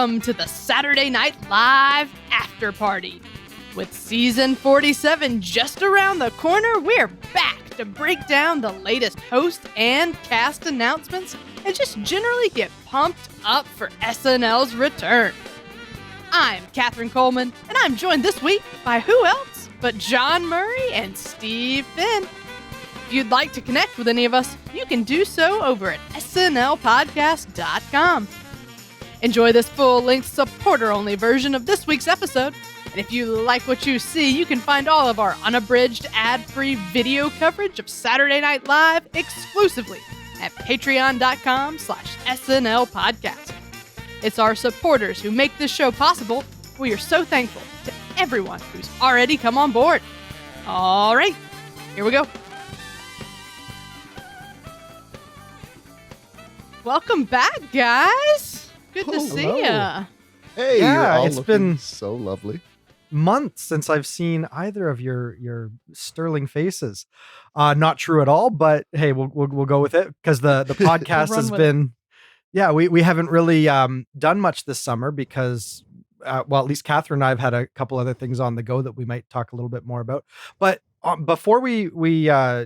Welcome to the Saturday Night Live Afterparty. With season 47 just around the corner, we're back to break down the latest host and cast announcements and just generally get pumped up for SNL's return. I'm Catherine Coleman, and I'm joined this week by who else but John Murray and Steve Finn. If you'd like to connect with any of us, you can do so over at snlpodcast.com. Enjoy this full-length supporter-only version of this week's episode. And if you like what you see, you can find all of our unabridged, ad-free video coverage of Saturday Night Live exclusively at patreon.com/SNL Podcast. It's our supporters who make this show possible. We are so thankful to everyone who's already come on board. All right, here we go. Welcome back, guys. Good to see ya. Hey, Yeah, you're all it's looking been- so lovely. Months since I've seen either of your sterling faces. Not true at all, but hey, we'll go with it because the podcast Run has with been, we haven't really done much this summer because, at least Catherine and I have had a couple other things on the go that we might talk a little bit more about. But before we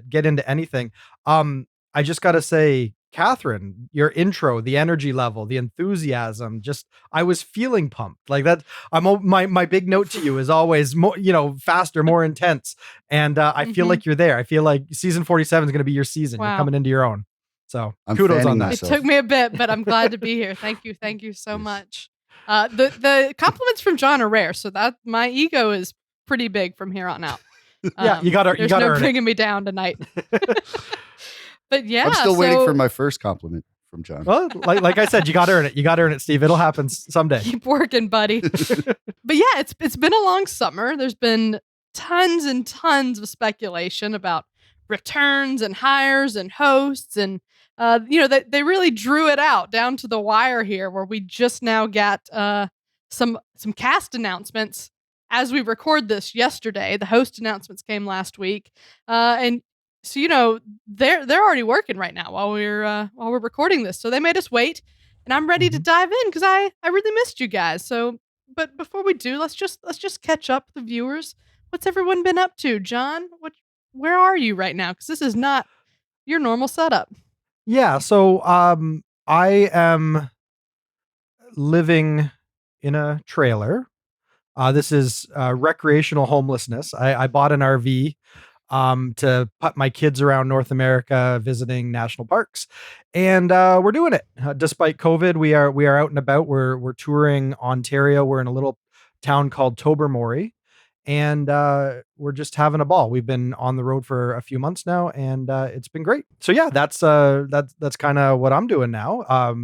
get into anything, I just got to say, Catherine, your intro, the energy level, the enthusiasm, I was feeling pumped like that. My big note to you is always more, faster, more intense. And I feel like you're there. I feel like season 47 is going to be your season. Wow. You're coming into your own. So I'm kudos fanning on that. It myself. took me a bit, but I'm glad to be here. Thank you so Yes. much. The compliments from John are rare, so that my ego is pretty big from here on out. Yeah, you gotta There's no earn it. bringing me down tonight. But yeah, I'm still waiting so for my first compliment from John. Well, like I said, you got to earn it. You got to earn it, Steve. It'll happen someday. keep working, buddy. But yeah, it's been a long summer. There's been tons and tons of speculation about returns and hires and hosts, and they really drew it out down to the wire here, where we just now got some cast announcements as we record this yesterday. The host announcements came last week, and so they're already working right now while we're recording this. So they made us wait, and I'm ready to dive in because I really missed you guys. So, but before we do, let's just catch up with the viewers. What's everyone been up to, John? Where are you right now? Because this is not your normal setup. Yeah. So I am living in a trailer. This is recreational homelessness. I bought an RV to put my kids around North America visiting national parks, and we're doing it despite COVID. We are out and about. We're touring Ontario. We're in a little town called Tobermory, and we're just having a ball. We've been on the road for a few months now, and it's been great. So yeah, that's kind of what I'm doing now.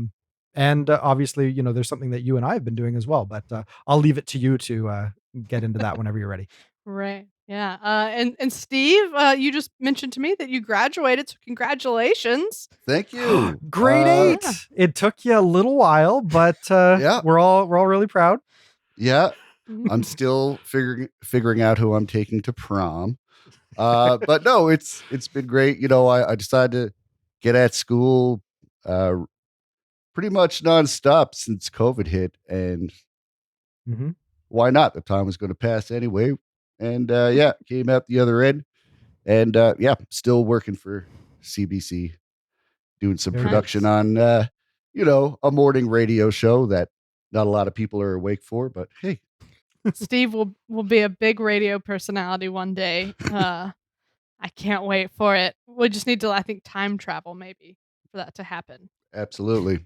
And obviously, there's something that you and I have been doing as well, but I'll leave it to you to get into that whenever you're ready. Right. Yeah. And Steve, you just mentioned to me that you graduated, so congratulations. Thank you. Grade 8. Yeah. It took you a little while, but Yeah. we're all really proud. Yeah, I'm still figuring out who I'm taking to prom. But no, it's been great. I decided to get at school pretty much nonstop since COVID hit, and Mm-hmm. why not? The time was going to pass anyway. And came out the other end, and still working for CBC, doing some Very production on a morning radio show that not a lot of people are awake for, but hey. Steve will be a big radio personality one day. I can't wait for it. We just need to, I think, time travel maybe for that to happen. Absolutely.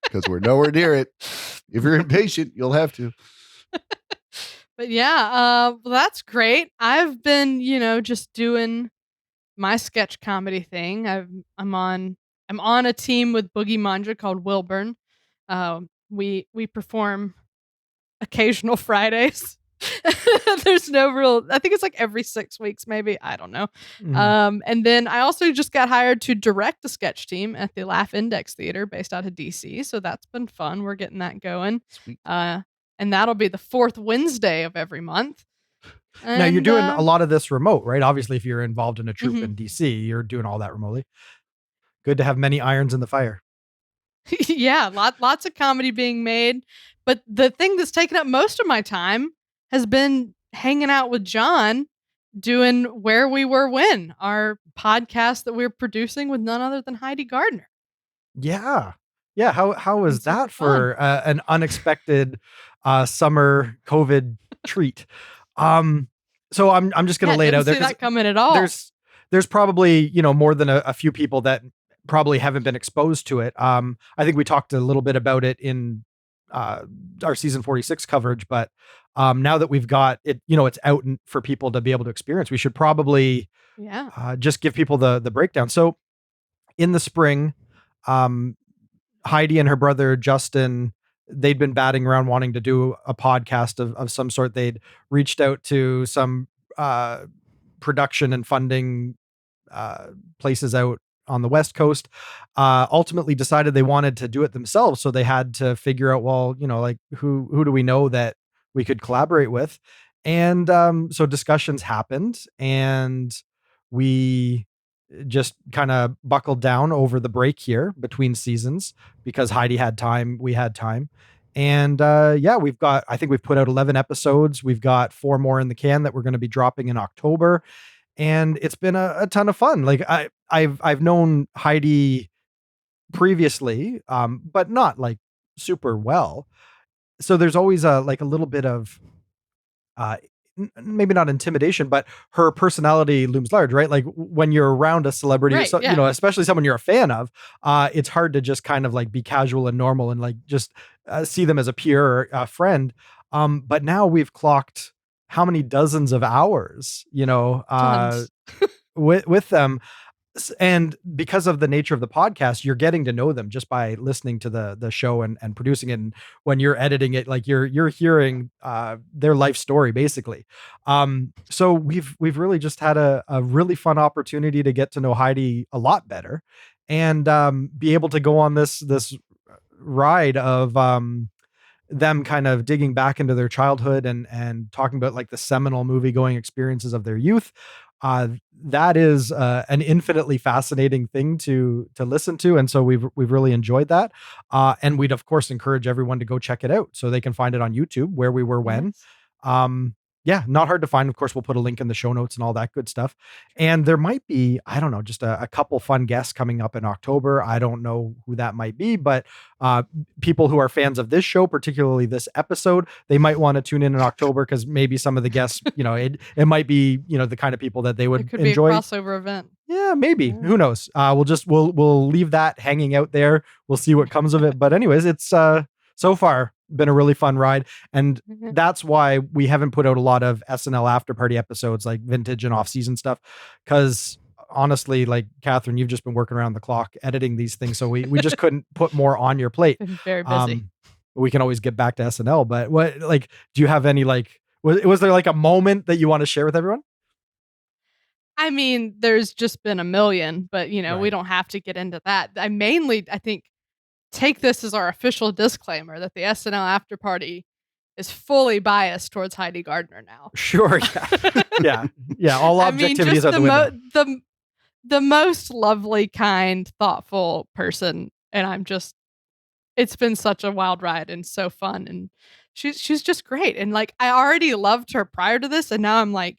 Because we're nowhere near it. If you're impatient, you'll have to. But yeah, well, that's great. I've been, just doing my sketch comedy thing. I'm on a team with Boogie Manja called Wilburn. We perform occasional Fridays. There's no real, I think it's like every 6 weeks, maybe. I don't know. Mhm. And then I also just got hired to direct a sketch team at the Laugh Index Theater based out of DC. So that's been fun. We're getting that going. Sweet. And that'll be the 4th Wednesday of every month. Now you're And, doing a lot of this remote, right? Obviously, if you're involved in a troupe Mhm. in DC, you're doing all that remotely. Good to have many irons in the fire. yeah, lots of comedy being made. But the thing that's taken up most of my time has been hanging out with John doing Where We Were When, our podcast that we're producing with none other than Heidi Gardner. Yeah. Yeah. How was It's super that for an unexpected summer COVID treat? So I'm just gonna lay it out there. Didn't see that coming at all. There's probably, more than a few people that probably haven't been exposed to it. I think we talked a little bit about it in our season 46 coverage, but now that we've got it, it's out for people to be able to experience, we should probably just give people the breakdown. So in the spring, Heidi and her brother Justin, they'd been batting around wanting to do a podcast of some sort. They'd reached out to some production and funding places out on the West Coast, ultimately decided they wanted to do it themselves. So they had to figure out, well, like who do we know that we could collaborate with? And so discussions happened, and we just kind of buckled down over the break here between seasons because Heidi had time, we had time. And I think we've put out 11 episodes. We've got 4 more in the can that we're going to be dropping in October. And it's been a ton of fun. Like I've known Heidi previously, but not like super well. So there's always a little bit of maybe not intimidation, but her personality looms large, right? Like when you're around a celebrity, right, yeah. Especially someone you're a fan of, it's hard to just kind of like be casual and normal and like just see them as a peer friend. But now we've clocked how many dozens of hours, with them. And because of the nature of the podcast, you're getting to know them just by listening to the show and producing it. And when you're editing it, like you're hearing their life story basically. So we've really just had a really fun opportunity to get to know Heidi a lot better and be able to go on this ride of them kind of digging back into their childhood and talking about like the seminal movie going experiences of their youth. That is an infinitely fascinating thing to listen to, and so we've really enjoyed that. And we'd of course encourage everyone to go check it out so they can find it on YouTube, Where We Were When. Yes. Not hard to find. Of course, we'll put a link in the show notes and all that good stuff. And there might be, I don't know, just a couple fun guests coming up in October. I don't know who that might be, but people who are fans of this show, particularly this episode, they might want to tune in October because maybe some of the guests, it might be, the kind of people that they would it could enjoy. Be a crossover event. Yeah, maybe. Yeah. Who knows? We'll leave that hanging out there. We'll see what comes of it. But anyways, it's so far been a really fun ride. And that's why we haven't put out a lot of SNL Afterparty episodes, like vintage and off-season stuff. Because honestly, like Catherine, you've just been working around the clock editing these things. So we just couldn't put more on your plate. Been very busy. We can always get back to SNL. But what, like, do you have any, like, was there like a moment that you want to share with everyone? I mean, there's just been a million, but Right. We don't have to get into that. I think, take this as our official disclaimer that the SNL Afterparty is fully biased towards Heidi Gardner now. Sure, yeah. yeah. All objectivities are the window. The most lovely, kind, thoughtful person, and it's been such a wild ride and so fun, and she's just great. And like, I already loved her prior to this, and now I'm like,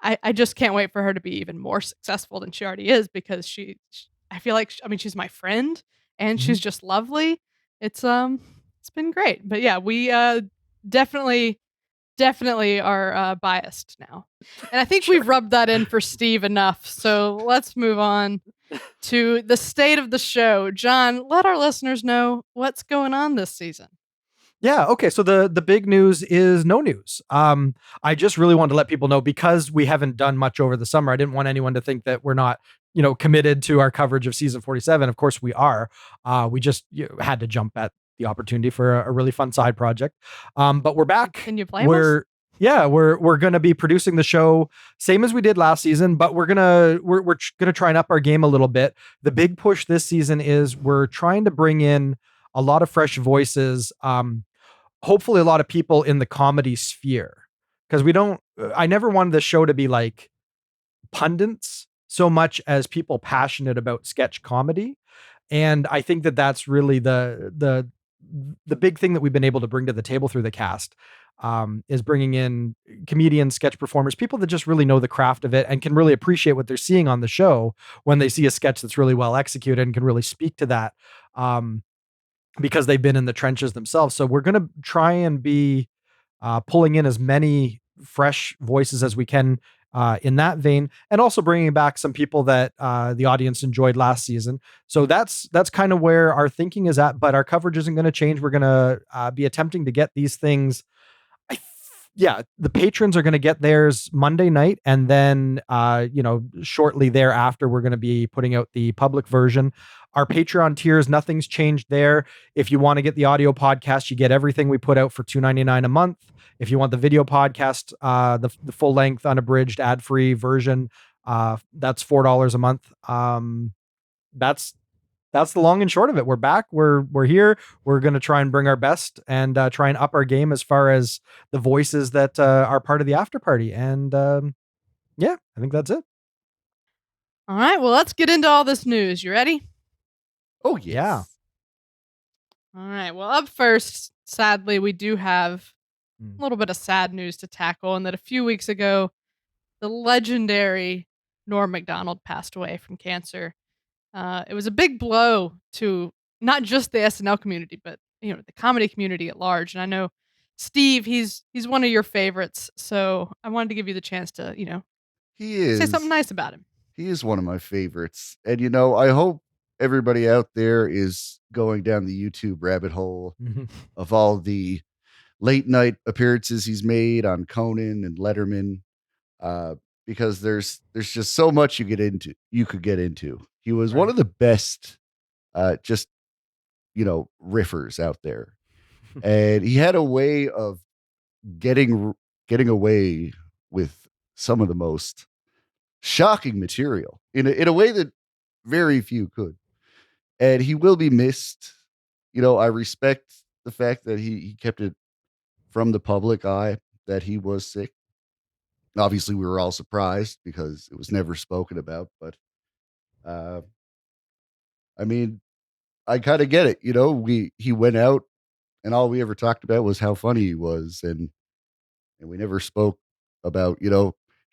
I just can't wait for her to be even more successful than she already is because I feel like she's my friend. And she's just lovely. It's been great. But yeah, we definitely are biased now. And I think we've rubbed that in for Steve enough. So let's move on to the state of the show. John, let our listeners know what's going on this season. Yeah. Okay. So the big news is no news. I just really wanted to let people know because we haven't done much over the summer. I didn't want anyone to think that we're not, committed to our coverage of season 47. Of course we are. We just had to jump at the opportunity for a really fun side project. But we're back. Can you blame us? Yeah, we're going to be producing the show same as we did last season, but we're going to try and up our game a little bit. The big push this season is we're trying to bring in a lot of fresh voices. Hopefully a lot of people in the comedy sphere, because I never wanted the show to be like pundits so much as people passionate about sketch comedy. And I think that that's really the the big thing that we've been able to bring to the table through the cast is bringing in comedians, sketch performers, people that just really know the craft of it and can really appreciate what they're seeing on the show when they see a sketch that's really well executed and can really speak to that because they've been in the trenches themselves. So we're going to try and be pulling in as many fresh voices as we can in that vein, and also bringing back some people that the audience enjoyed last season. So that's kind of where our thinking is at, but our coverage isn't going to change. We're going to be attempting to get these things. The patrons are going to get theirs Monday night, and then shortly thereafter we're going to be putting out the public version. Our Patreon tiers, nothing's changed there. If you want to get the audio podcast, you get everything we put out for $2.99 a month. If you want the video podcast, the full length, unabridged, ad free version, that's $4 a month. That's the long and short of it. We're back. We're here. We're going to try and bring our best and try and up our game as far as the voices that are part of the after party. And I think that's it. All right. Well, let's get into all this news. You ready? Oh, yes. Yeah. All right. Well, up first, sadly, we do have a little bit of sad news to tackle, and that a few weeks ago, the legendary Norm MacDonald passed away from cancer. It was a big blow to not just the SNL community, but the comedy community at large. And I know Steve, he's one of your favorites, so I wanted to give you the chance to say something nice about him. He is one of my favorites, and I hope everybody out there is going down the YouTube rabbit hole of all the late night appearances he's made on Conan and Letterman, because there's just so much you could get into. He was one of the best, riffers out there, and he had a way of getting away with some of the most shocking material in a way that very few could. And he will be missed. I respect the fact that he kept it from the public eye that he was sick. Obviously, we were all surprised because it was never spoken about. But, I kind of get it. He went out, and all we ever talked about was how funny he was, and we never spoke about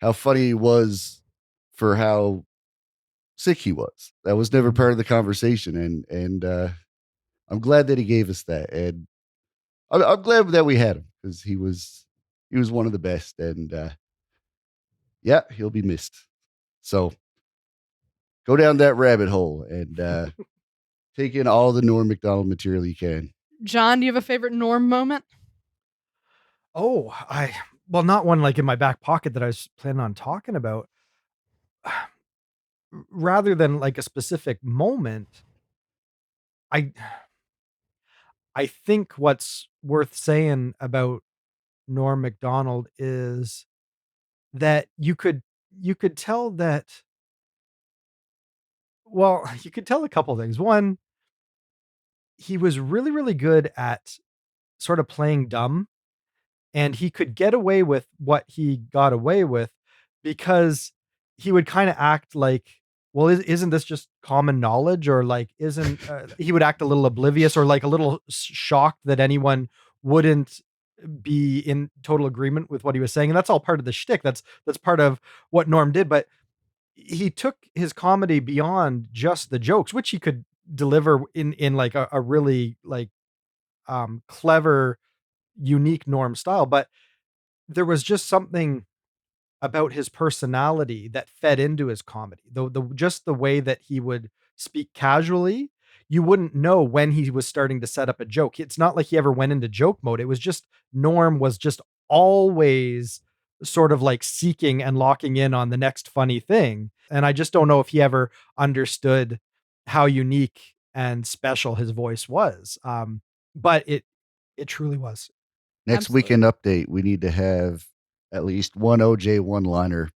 how funny he was for how sick he was. That was never part of the conversation, and I'm glad that he gave us that, and I'm glad that we had him because he was one of the best, and he'll be missed. So go down that rabbit hole and take in all the Norm MacDonald material you can. John, do you have a favorite Norm moment? Oh, not one like in my back pocket that I was planning on talking about. Rather than like a specific moment, I think what's worth saying about Norm MacDonald is that you could tell that. Well, you could tell a couple things. One, he was really, really good at sort of playing dumb, and he could get away with what he got away with because he would kind of act like, well, isn't this just common knowledge? Or like, isn't he would act a little oblivious or like a little shocked that anyone wouldn't be in total agreement with what he was saying. And that's all part of the shtick. That's part of what Norm did. But he took his comedy beyond just the jokes, which he could deliver in like a really like clever, unique Norm style. But there was just something about his personality that fed into his comedy. Just the way that he would speak casually, you wouldn't know when he was starting to set up a joke. It's not like he ever went into joke mode. It was just Norm was just always sort of like seeking and locking in on the next funny thing. And I just don't know if he ever understood how unique and special his voice was. But it truly was. Next Absolutely. Weekend Update, we need to have at least one OJ one-liner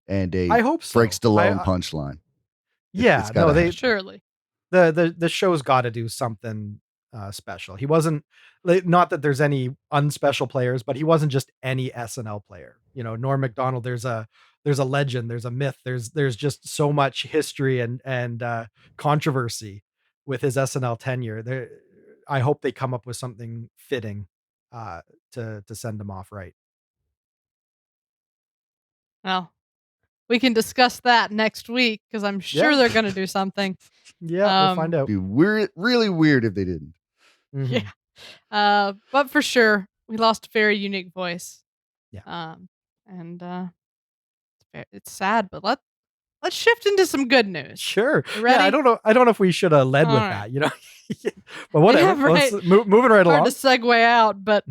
and a I hope so. Frank Stallone punchline. Yeah, surely. The show's got to do something special. He wasn't, not that there's any unspecial players, but he wasn't just any SNL player. Norm MacDonald, there's a legend, there's a myth, there's just so much history and controversy with his SNL tenure. I hope they come up with something fitting to send him off right. Well, we can discuss that next week because I'm sure they're going to do something. Yeah, we'll find out. It'd be really weird if they didn't. Yeah. But for sure, we lost a very unique voice. Yeah. And it's sad, but let's shift into some good news. Sure. You ready? Yeah, I don't know if we should have led with that, but whatever. Yeah, right. Moving right along. Hard to segue out, but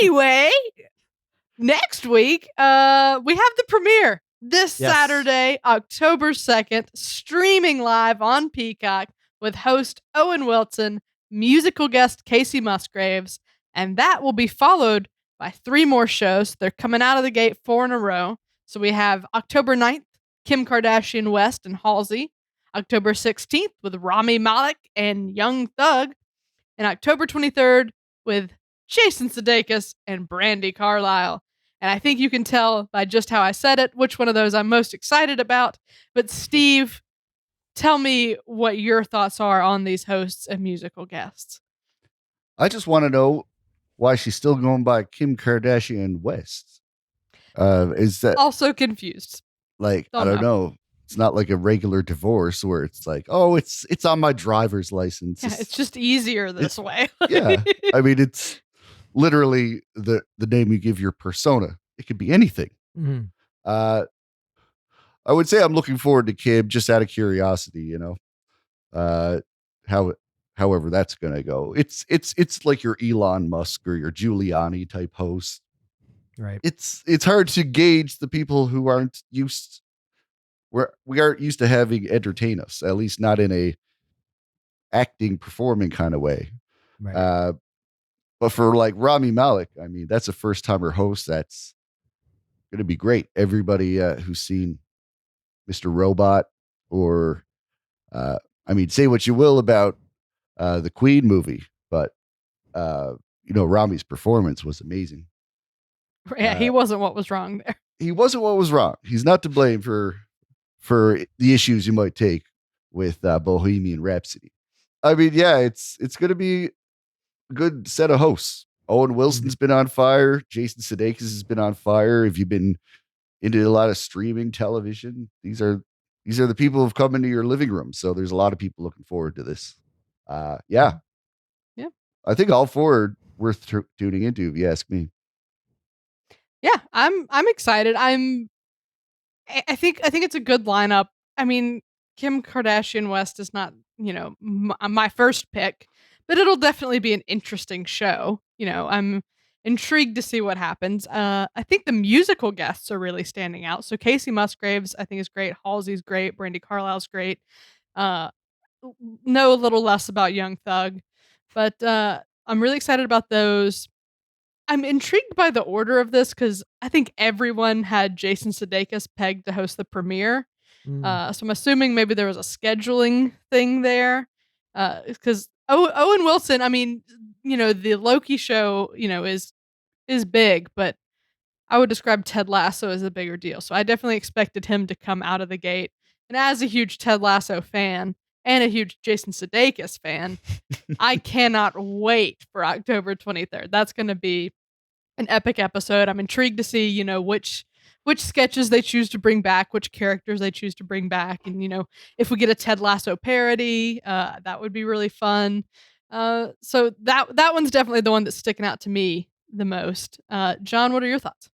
anyway, next week, we have the premiere this Saturday, October 2nd, streaming live on Peacock with host Owen Wilson, musical guest Casey Musgraves, and that will be followed by 3 more shows. They're coming out of the gate 4 in a row. So we have October 9th, Kim Kardashian West and Halsey. October 16th with Rami Malek and Young Thug. And October 23rd with Jason Sudeikis and Brandi Carlile. And I think you can tell by just how I said it which one of those I'm most excited about. But Steve, tell me what your thoughts are on these hosts and musical guests. I just want to know why she's still going by Kim Kardashian West. Is that also confused? Like, I don't know. It's not like a regular divorce where it's like, oh, it's on my driver's license. Yeah, it's just easier this way. Yeah. I mean, it's literally the name you give your persona. It could be anything. Mm-hmm. I would say I'm looking forward to Kim just out of curiosity, however that's going to go. It's like your Elon Musk or your Giuliani type host. Right. It's hard to gauge the people who aren't used we aren't used to having entertain us, at least not in a acting, performing kind of way. Right. But for like Rami Malek, I mean, that's a first timer host. That's going to be great. Everybody who's seen Mr. Robot or, I mean, say what you will about the Queen movie, but Rami's performance was amazing. Yeah, he wasn't what was wrong there. He wasn't what was wrong. He's not to blame for the issues you might take with Bohemian Rhapsody. I mean, yeah, it's going to be a good set of hosts. Owen Wilson's been on fire. Jason Sudeikis has been on fire. If you've been into a lot of streaming television, these are the people who've come into your living room. So there's a lot of people looking forward to this. Yeah. I think all 4 are worth tuning into, if you ask me. Yeah, I'm excited. I think it's a good lineup. I mean, Kim Kardashian West is not, my first pick, but it'll definitely be an interesting show. I'm intrigued to see what happens. I think the musical guests are really standing out. So Casey Musgraves, I think, is great. Halsey's great. Brandi Carlile's great. Know a little less about Young Thug, but I'm really excited about those. I'm intrigued by the order of this because I think everyone had Jason Sudeikis pegged to host the premiere. So I'm assuming maybe there was a scheduling thing there. Because Owen Wilson, I mean, the Loki show, is big, but I would describe Ted Lasso as a bigger deal. So I definitely expected him to come out of the gate. And as a huge Ted Lasso fan and a huge Jason Sudeikis fan, I cannot wait for October 23rd. That's going to be an epic episode. I'm intrigued to see, which sketches they choose to bring back, which characters they choose to bring back. And, if we get a Ted Lasso parody, that would be really fun. So that one's definitely the one that's sticking out to me the most. John, what are your thoughts?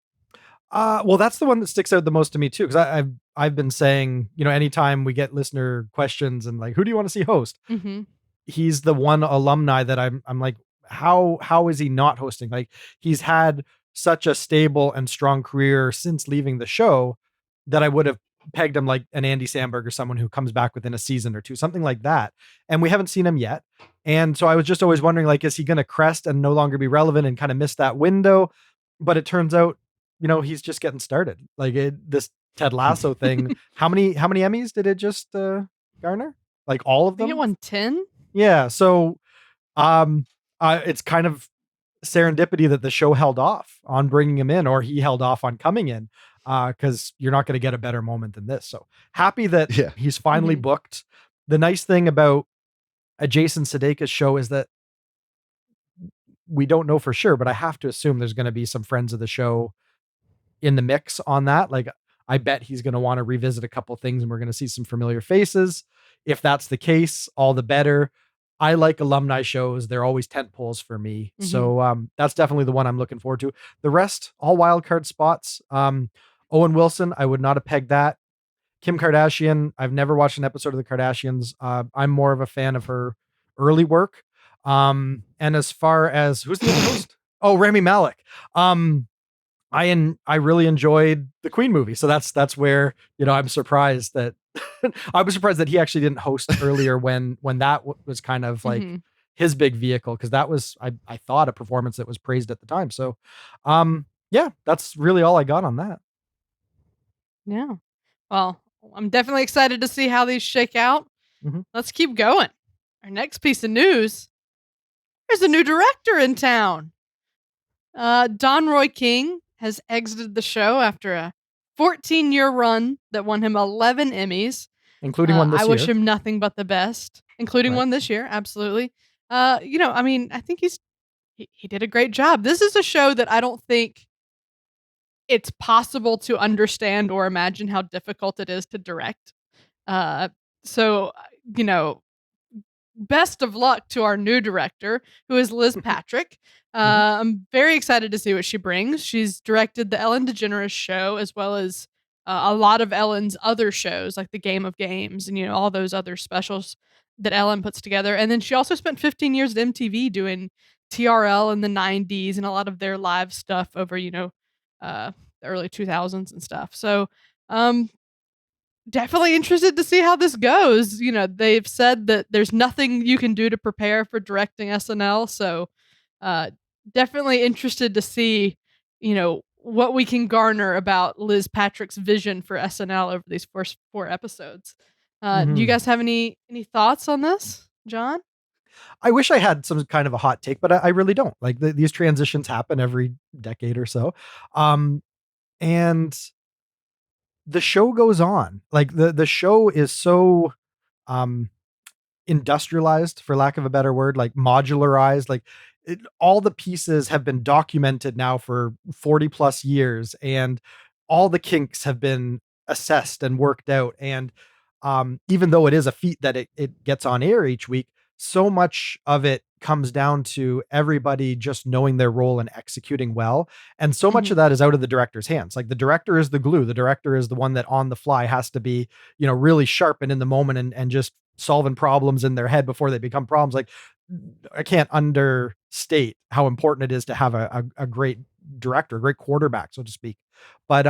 Well, that's the one that sticks out the most to me too, because I've been saying, anytime we get listener questions and like, who do you want to see host? Mm-hmm. He's the one alumni that I'm like, how is he not hosting? Like, he's had such a stable and strong career since leaving the show that I would have pegged him like an Andy Samberg or someone who comes back within a season or two, something like that. And we haven't seen him yet. And so I was just always wondering, like, is he going to crest and no longer be relevant and kind of miss that window? But it turns out, he's just getting started. Like this Ted Lasso thing. How many Emmys did it just garner? Like all of them? I think it won 10. Yeah. So it's kind of serendipity that the show held off on bringing him in, or he held off on coming in, because you're not going to get a better moment than this. So happy that he's finally booked. The nice thing about a Jason Sudeikis show is that we don't know for sure, but I have to assume there's going to be some friends of the show in the mix on that. Like, I bet he's going to want to revisit a couple things and we're going to see some familiar faces. If that's the case, all the better. I like alumni shows. They're always tent poles for me. Mhm. So that's definitely the one I'm looking forward to. The rest, all wild card spots. Owen Wilson, I would not have pegged that. Kim Kardashian, I've never watched an episode of the Kardashians. I'm more of a fan of her early work. And as far as who's the other host? Oh, Rami Malek. I really enjoyed the Queen movie. So that's where, I'm surprised that I was surprised that he actually didn't host earlier when that was kind of like Mhm. his big vehicle. Cause that was, I thought, a performance that was praised at the time. So, yeah, that's really all I got on that. Yeah. Well, I'm definitely excited to see how these shake out. Mhm. Let's keep going. Our next piece of news, there's a new director in town. Don Roy King has exited the show after a 14-year run that won him 11 Emmys. Including one this I year. wish him nothing but the best, including Right. one this year. Absolutely. I think he did a great job. This is a show that I don't think it's possible to understand or imagine how difficult it is to direct. Uh, so, you know, best of luck to our new director, who is Liz Patrick. I'm very excited to see what she brings. She's directed the Ellen DeGeneres show, as well as a lot of Ellen's other shows, like the Game of Games and, all those other specials that Ellen puts together. And then she also spent 15 years at MTV doing TRL in the 90s and a lot of their live stuff over, the early 2000s and stuff. So, definitely interested to see how this goes. They've said that there's nothing you can do to prepare for directing SNL. So, definitely interested to see, what we can garner about Liz Patrick's vision for SNL over these first 4 episodes. Do you guys have any thoughts on this, John? I wish I had some kind of a hot take, but I really don't. Like these transitions happen every decade or so. And the show goes on. Like the show is so industrialized, for lack of a better word, like modularized. Like all the pieces have been documented now for 40 plus years, and all the kinks have been assessed and worked out. And even though it is a feat that it gets on air each week, so much of it comes down to everybody just knowing their role and executing well. And so much of that is out of the director's hands. Like the director is the glue. The director is the one that on the fly has to be, really sharp and in the moment and just solving problems in their head before they become problems. Like I can't understate how important it is to have a great director, a great quarterback, so to speak. But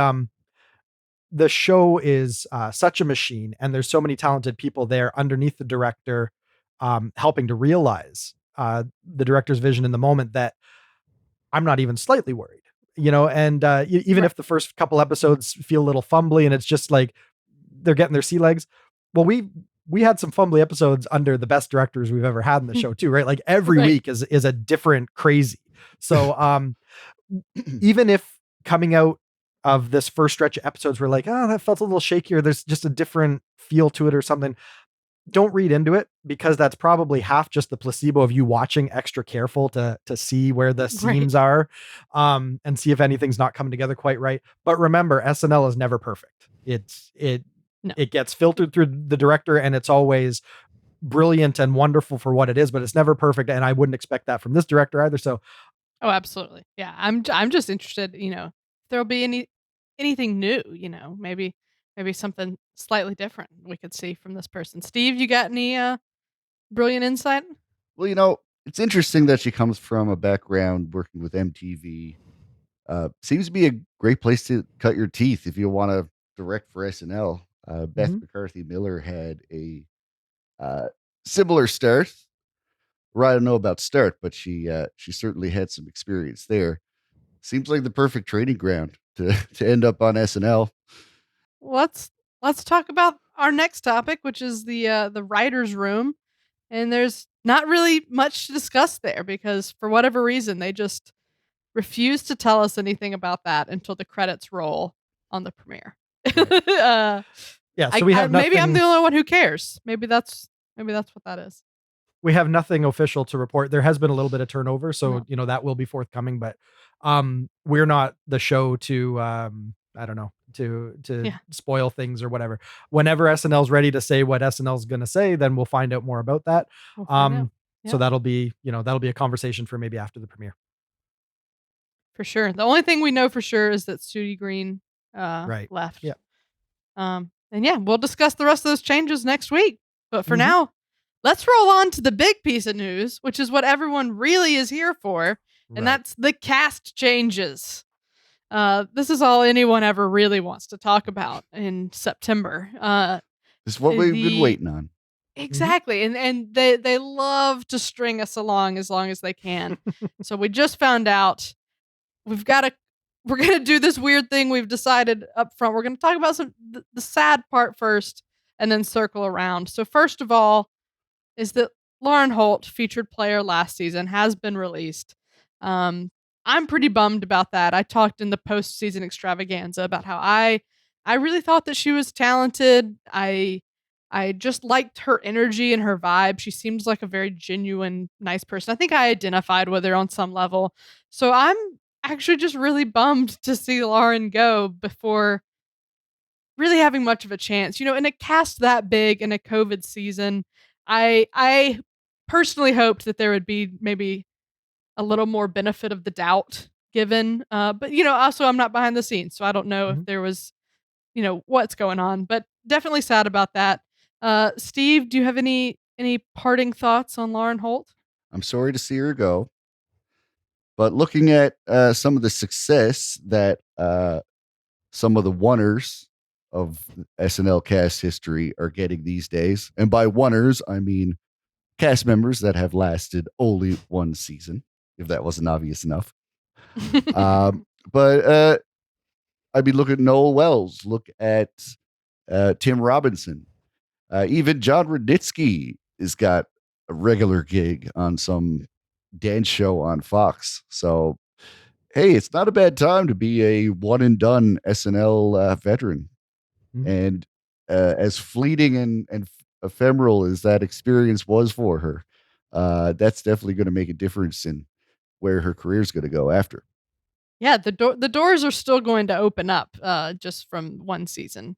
the show is such a machine, and there's so many talented people there underneath the director, helping to realize the director's vision in the moment, that I'm not even slightly worried, and even if the first couple episodes feel a little fumbly and it's just like they're getting their sea legs. Well, we had some fumbly episodes under the best directors we've ever had in the show too, right? Like every week is a different crazy. So even if coming out of this first stretch of episodes we're like, oh, that felt a little shakier, there's just a different feel to it or something, don't read into it, because that's probably half just the placebo of you watching extra careful to see where the seams are, and see if anything's not coming together quite right. But remember, SNL is never perfect. It gets filtered through the director, and it's always brilliant and wonderful for what it is, but it's never perfect. And I wouldn't expect that from this director either. So, oh, absolutely, yeah. I'm just interested. If there'll be anything new. Maybe something slightly different we could see from this person. Steve, you got any brilliant insight? Well, it's interesting that she comes from a background working with MTV. Seems to be a great place to cut your teeth if you want to direct for SNL. Beth McCarthy Miller had a similar start. Or I don't know about start, but she certainly had some experience there. Seems like the perfect training ground to end up on SNL. Let's talk about our next topic, which is the writers' room. And there's not really much to discuss there because for whatever reason they just refuse to tell us anything about that until the credits roll on the premiere. Yeah, so we have nothing. Maybe I'm the only one who cares. Maybe that's what that is. we have nothing official to report. There has been a little bit of turnover, so No. that will be forthcoming, but we're not the show to I don't know, to Yeah. spoil things or whatever. Whenever SNL's ready to say what SNL's going to say, then we'll find out more about that. We'll find out. So Yep. that'll be a conversation for maybe after the premiere. For sure. The only thing we know for sure is that Sudie Green Right. left. Yeah. And yeah, we'll discuss the rest of those changes next week. But for Mhm. now, let's roll on to the big piece of news, which is what everyone really is here for, and Right. that's the cast changes. This is all anyone ever really wants to talk about in September. This is what we've been waiting on. Exactly. And they love to string us along as long as they can. So we just found out we're going to do this weird thing we've decided up front. We're going to talk about the sad part first and then circle around. So first of all is that Lauren Holt, featured player last season, has been released. I'm pretty bummed about that. I talked in the postseason extravaganza about how I really thought that she was talented. I just liked her energy and her vibe. She seems like a very genuine, nice person. I think I identified with her on some level. So I'm actually just really bummed to see Lauren go before really having much of a chance. In a cast that big in a COVID season, I personally hoped that there would be maybe a little more benefit of the doubt given. But also I'm not behind the scenes, so I don't know if there was, what's going on. But definitely sad about that. Steve, do you have any parting thoughts on Lauren Holt? I'm sorry to see her go, but looking at some of the success that some of the oneers of SNL cast history are getting these days, and by oneers I mean cast members that have lasted only one season, if that wasn't obvious enough. But I mean, look at Noel Wells, look at Tim Robinson, even John Radnitsky has got a regular gig on some dance show on Fox. So, hey, it's not a bad time to be a one and done SNL veteran. And as fleeting and ephemeral as that experience was for her, that's definitely going to make a difference in where her career is going to go after. Yeah, the doors are still going to open up just from one season.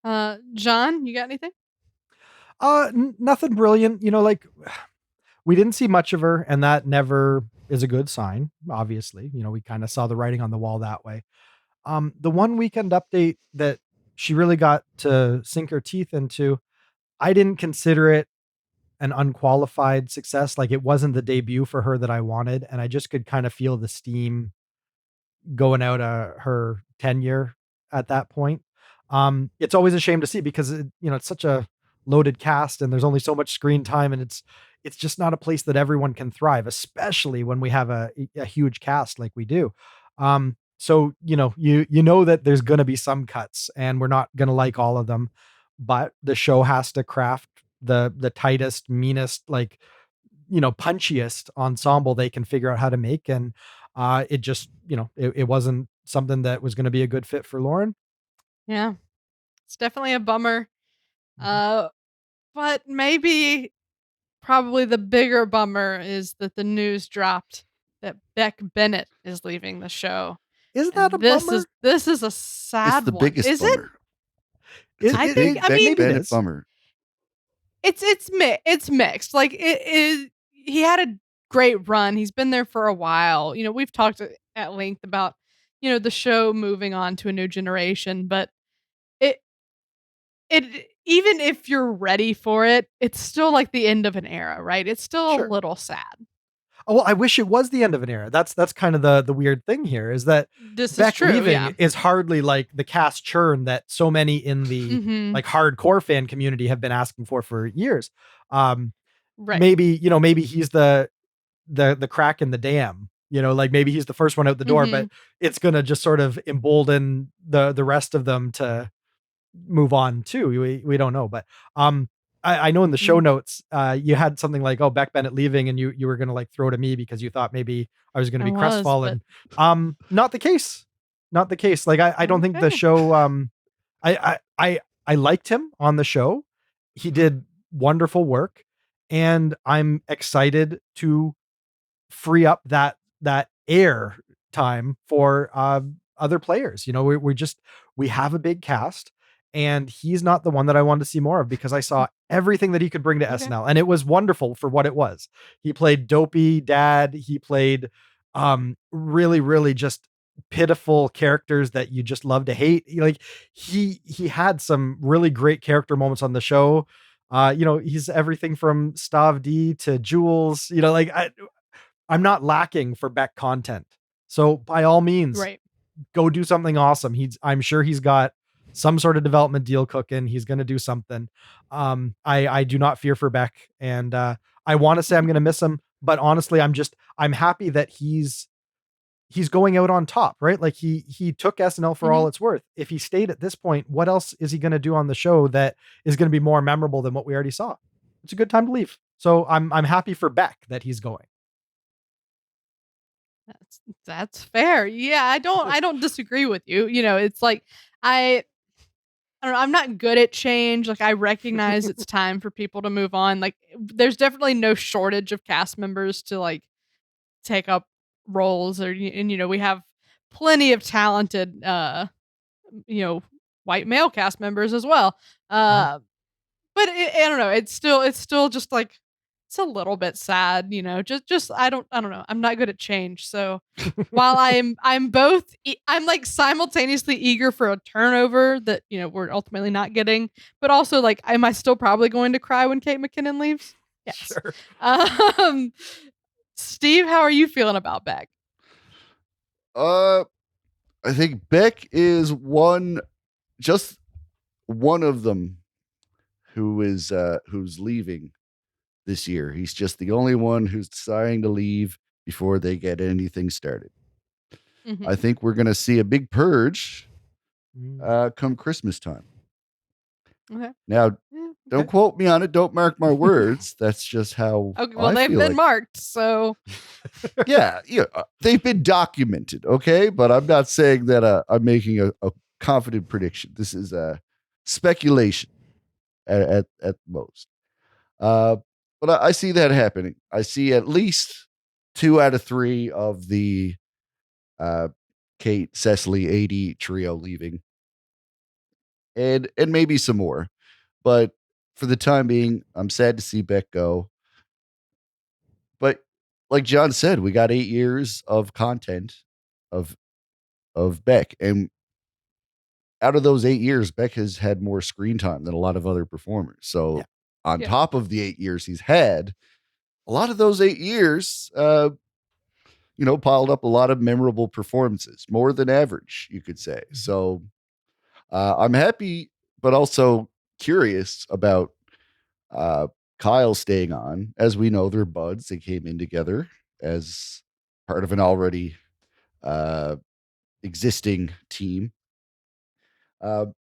John, you got anything? Nothing brilliant. We didn't see much of her, and that never is a good sign. Obviously, we kind of saw the writing on the wall that way. The one weekend update that she really got to sink her teeth into, I didn't consider it an unqualified success. Like, it wasn't the debut for her that I wanted, and I just could kind of feel the steam going out of her tenure at that point. It's always a shame to see because it's such a loaded cast and there's only so much screen time, and it's just not a place that everyone can thrive, especially when we have a huge cast like we do. So you know that there's going to be some cuts and we're not going to like all of them, but the show has to craft the tightest, meanest, punchiest ensemble they can figure out how to make. And it just, it wasn't something that was going to be a good fit for Lauren. Yeah, it's definitely a bummer. But probably the bigger bummer is that the news dropped that Beck Bennett is leaving the show. Isn't that a bummer? This is a sad It's the one. biggest Is bummer. It's a big Beck Bennett bummer. It's mixed. Like he had a great run. He's been there for a while. We've talked at length about the show moving on to a new generation, but it even if you're ready for it, it's still like the end of an era, right? It's still a little sad. Oh, well, I wish it was the end of an era. That's kind of the weird thing here is that Beck leaving is hardly like the cast churn that so many in the like hardcore fan community have been asking for years. Right. Maybe he's the crack in the dam, like maybe he's the first one out the door, but it's going to just sort of embolden the rest of them to move on too. We don't know, but I know in the show notes you had something like, oh, Beck Bennett leaving, and you were gonna like throw to me because you thought maybe I was gonna be crestfallen. But... not the case. Like I don't think the show I liked him on the show. He did wonderful work. and I'm excited to free up that air time for other players. You know, we have a big cast, and he's not the one that I wanted to see more of, because I saw everything that he could bring to Okay. SNL, and it was wonderful for what it was. He played dopey dad. He played really, really just pitiful characters that you just love to hate. Like he had some really great character moments on the show. You know, he's everything from Stav D to Jules. You know, like I'm not lacking for Beck content. So by all means, Right. go do something awesome. I'm sure he's got some sort of development deal cooking. He's going to do something. I do not fear for Beck, and I want to say I'm going to miss him, but honestly, I'm happy that he's going out on top, right? Like he took SNL for all it's worth. If he stayed at this point, what else is he going to do on the show that is going to be more memorable than what we already saw? It's a good time to leave. So I'm happy for Beck that he's going. That's fair. Yeah, I don't disagree with you. You know, it's like I don't know, I'm not good at change. Like I recognize it's time for people to move on. Like there's definitely no shortage of cast members to like take up roles, and you know, we have plenty of talented you know, white male cast members as well. But I don't know, it's still just like it's a little bit sad, you know. Just I don't know. I'm not good at change. So while I'm both I'm like simultaneously eager for a turnover that, you know, we're ultimately not getting, but also like am I still probably going to cry when Kate McKinnon leaves? Yes. Sure. Steve, how are you feeling about Beck? I think Beck is just one of them who's leaving this year. He's just the only one who's deciding to leave before they get anything started. I think we're going to see a big purge come Christmas time. Okay. Now, don't quote me on it. Don't mark my words. That's just how. Okay, well, they've been marked, so. Yeah, they've been documented. Okay, but I'm not saying that I'm making a confident prediction. This is a speculation at most. But I see that happening. I see at least 2 out of 3 of the Kate, Cecily, AD trio leaving, and maybe some more. But for the time being, I'm sad to see Beck go. But like John said, we got 8 years of content of Beck, and out of those 8 years, Beck has had more screen time than a lot of other performers. So on top of the 8 years he's had, a lot of those 8 years, piled up a lot of memorable performances, more than average, you could say. So I'm happy, but also curious about Kyle staying on. As we know, they're buds. They came in together as part of an already existing team. But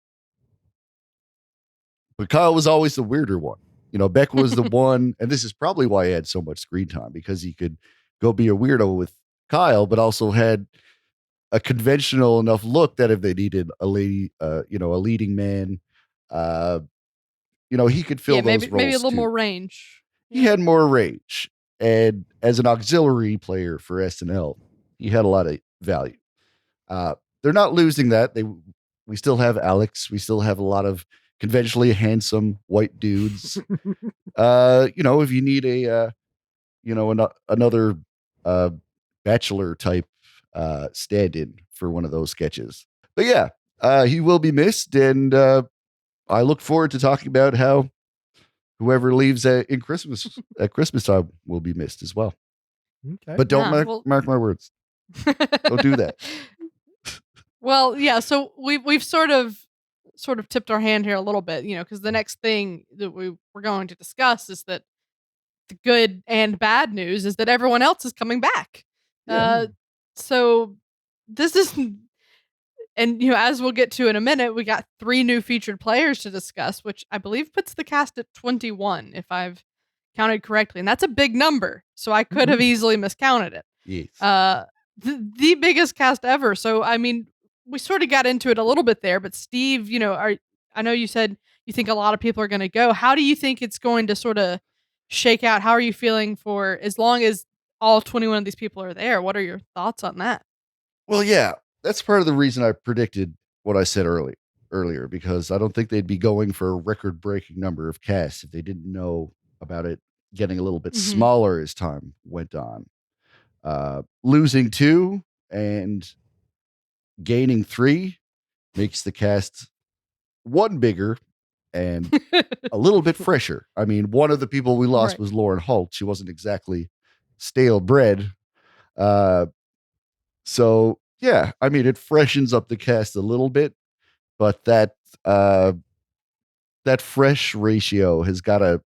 Kyle was always the weirder one. You know, Beck was the one, and this is probably why he had so much screen time, because he could go be a weirdo with Kyle, but also had a conventional enough look that if they needed a lady, a leading man, he could fill those roles. Maybe a little more range. He had more range, and as an auxiliary player for SNL, he had a lot of value. They're not losing that. We still have Alex. We still have a lot of conventionally handsome white dudes. If you need another bachelor type stand-in for one of those sketches. But yeah, he will be missed, and I look forward to talking about how whoever leaves at Christmas time will be missed as well. Okay. But don't mark my words. Don't do that. Well, yeah, so we've sort of tipped our hand here a little bit, because the next thing that we're going to discuss is that the good and bad news is that everyone else is coming back. Yeah. So this is, and as we'll get to in a minute, we got 3 new featured players to discuss, which I believe puts the cast at 21, if I've counted correctly, and that's a big number. So I could have easily miscounted it. Yes. The biggest cast ever. So I mean, we sort of got into it a little bit there, but Steve, I know you said you think a lot of people are going to go. How do you think it's going to sort of shake out? How are you feeling for as long as all 21 of these people are there? What are your thoughts on that? Well, yeah, that's part of the reason I predicted what I said earlier, because I don't think they'd be going for a record-breaking number of casts if they didn't know about it getting a little bit Mm-hmm. smaller as time went on. Losing 2 and gaining 3 makes the cast 1 bigger and a little bit fresher. I mean, one of the people we lost Right. was Lauren Holt. She wasn't exactly stale bread. So yeah, I mean, it freshens up the cast a little bit, but that fresh ratio has got to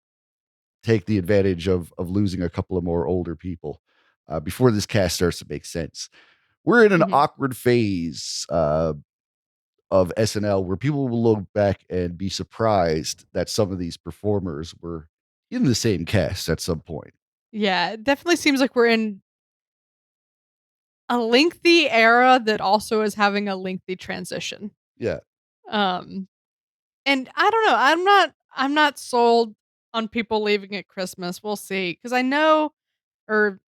take the advantage of losing a couple of more older people before this cast starts to make sense. We're in an Mm-hmm. awkward phase of SNL where people will look back and be surprised that some of these performers were in the same cast at some point. Yeah, it definitely seems like we're in a lengthy era that also is having a lengthy transition. Yeah. Um, and I don't know. I'm not sold on people leaving at Christmas. We'll see. Because I know, or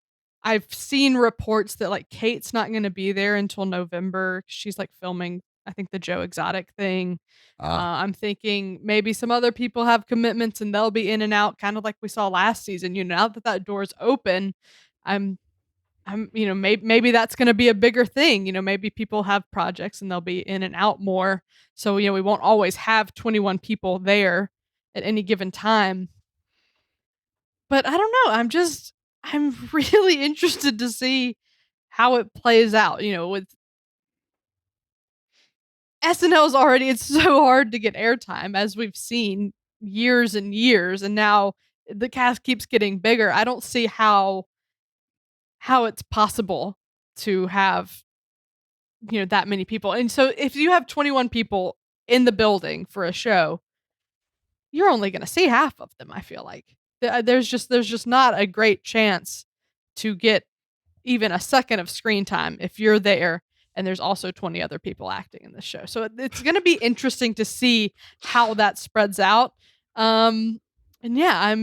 I've seen reports that like Kate's not going to be there until November. She's like filming, I think, the Joe Exotic thing. I'm thinking maybe some other people have commitments and they'll be in and out, kind of like we saw last season. Now that door's open, I'm maybe that's going to be a bigger thing. Maybe people have projects and they'll be in and out more. So, we won't always have 21 people there at any given time. But I don't know. I'm really interested to see how it plays out. With SNL's already, it's so hard to get airtime, as we've seen years and years. And now the cast keeps getting bigger. I don't see how it's possible to have that many people. And so if you have 21 people in the building for a show, you're only going to see half of them, I feel like. There's just not a great chance to get even a second of screen time if you're there and there's also 20 other people acting in the show. So it's going to be interesting to see how that spreads out. And yeah,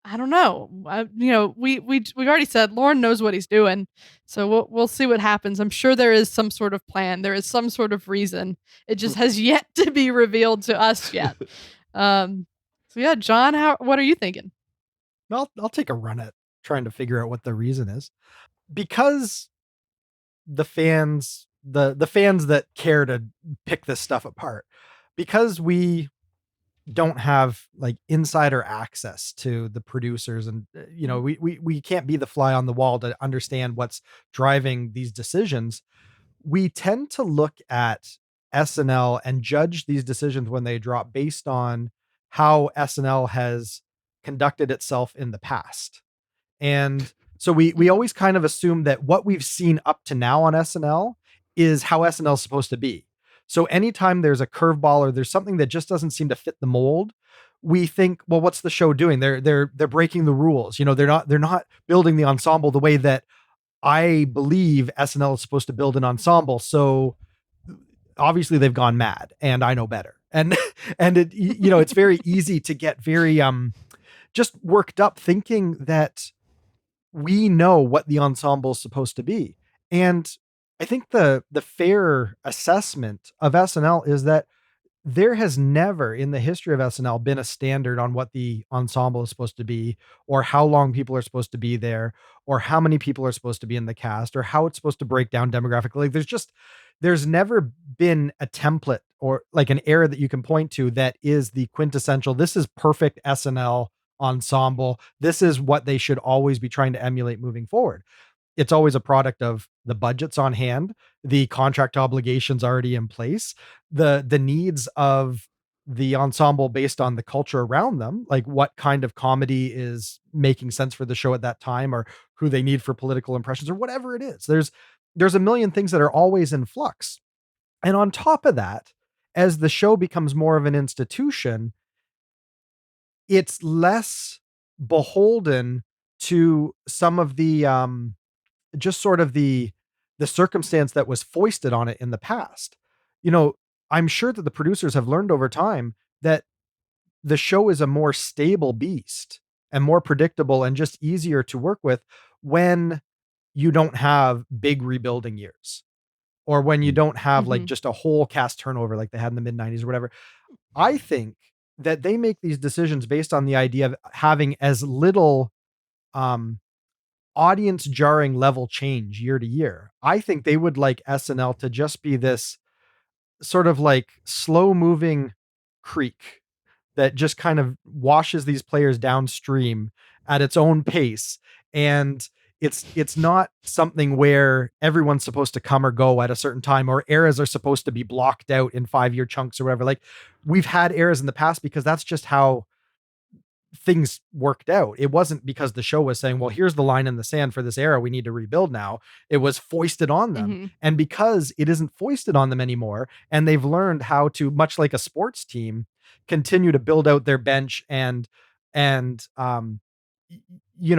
I don't know. We've already said Lauren knows what he's doing, so we'll see what happens. I'm sure there is some sort of plan. There is some sort of reason. It just has yet to be revealed to us yet. So yeah, John, what are you thinking? I'll take a run at trying to figure out what the reason is. Because the fans that care to pick this stuff apart, because we don't have like insider access to the producers, and we can't be the fly on the wall to understand what's driving these decisions. We tend to look at SNL and judge these decisions when they drop based on how SNL has conducted itself in the past. And so we always kind of assume that what we've seen up to now on SNL is how SNL is supposed to be. So anytime there's a curveball or there's something that just doesn't seem to fit the mold, we think, well, what's the show doing? They're breaking the rules. They're not building the ensemble the way that I believe SNL is supposed to build an ensemble. So obviously they've gone mad and I know better. And it's very easy to get very just worked up thinking that we know what the ensemble is supposed to be. And I think the fair assessment of SNL is that there has never in the history of SNL been a standard on what the ensemble is supposed to be, or how long people are supposed to be there, or how many people are supposed to be in the cast, or how it's supposed to break down demographically. There's never been a template or like an era that you can point to that is the quintessential, this is perfect SNL ensemble. This is what they should always be trying to emulate moving forward. It's always a product of the budgets on hand, the contract obligations already in place, the needs of the ensemble based on the culture around them, like what kind of comedy is making sense for the show at that time, or who they need for political impressions, or whatever it is. There's a million things that are always in flux. And on top of that, as the show becomes more of an institution, it's less beholden to some of the just sort of the circumstance that was foisted on it in the past. I'm sure that the producers have learned over time that the show is a more stable beast and more predictable and just easier to work with when you don't have big rebuilding years, or when you don't have like just a whole cast turnover like they had in the mid 90s or whatever. I think that they make these decisions based on the idea of having as little audience jarring level change year to year. I think they would like SNL to just be this sort of like slow moving creek that just kind of washes these players downstream at its own pace. And it's not something where everyone's supposed to come or go at a certain time, or eras are supposed to be blocked out in 5-year chunks or whatever. Like, we've had eras in the past because that's just how things worked out. It wasn't because the show was saying, well, here's the line in the sand for this era, we need to rebuild now. It was foisted on them. And because it isn't foisted on them anymore, and they've learned how to, much like a sports team, continue to build out their bench and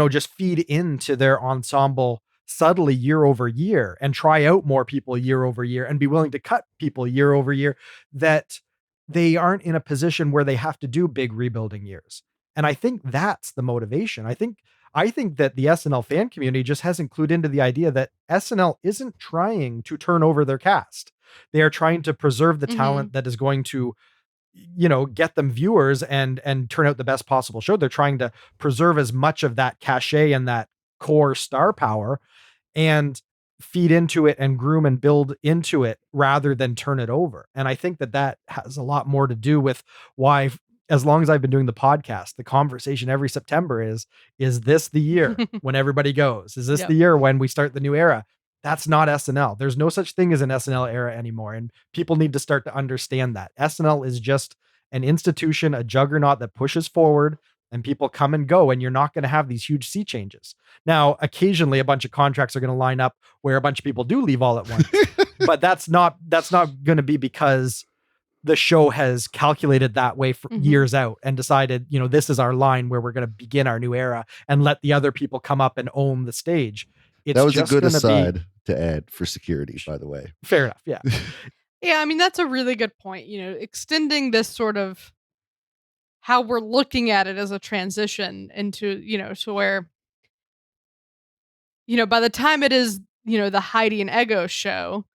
just feed into their ensemble subtly year over year, and try out more people year over year, and be willing to cut people year over year, that they aren't in a position where they have to do big rebuilding years. And I think that's the motivation. I think that the SNL fan community just hasn't clued into the idea that SNL isn't trying to turn over their cast. They are trying to preserve the talent that is going to, get them viewers and turn out the best possible show. They're trying to preserve as much of that cachet and that core star power, and feed into it and groom and build into it rather than turn it over. And I think that has a lot more to do with why, as long as I've been doing the podcast, the conversation every September is this the year when everybody goes? Is this the year when we start the new era? That's not SNL. There's no such thing as an SNL era anymore. And people need to start to understand that. SNL is just an institution, a juggernaut that pushes forward, and people come and go, and you're not going to have these huge sea changes. Now, occasionally a bunch of contracts are going to line up where a bunch of people do leave all at once, but that's not going to be because the show has calculated that way for years out and decided, this is our line where we're going to begin our new era and let the other people come up and own the stage. That was a good aside to add for security, by the way. Fair enough. Yeah. Yeah. I mean, that's a really good point. Extending this sort of how we're looking at it as a transition into, to where, by the time it is, the Heidi and Ego show,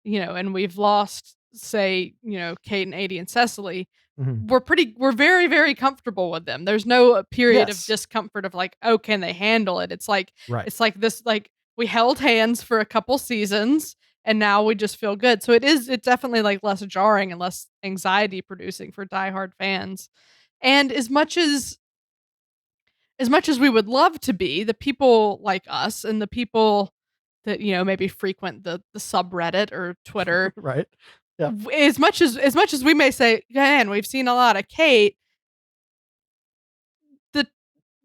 and we've lost, say, Kate and Adie and Cecily, we're very, very comfortable with them. There's no period of discomfort of like, oh, can they handle it? It's like, it's like this, like, we held hands for a couple seasons and now we just feel good. So it's definitely like less jarring and less anxiety producing for diehard fans. And as much as we would love to be, the people like us and the people that, maybe frequent the subreddit or Twitter, right? Yeah. As much as we may say, man, we've seen a lot of Kate,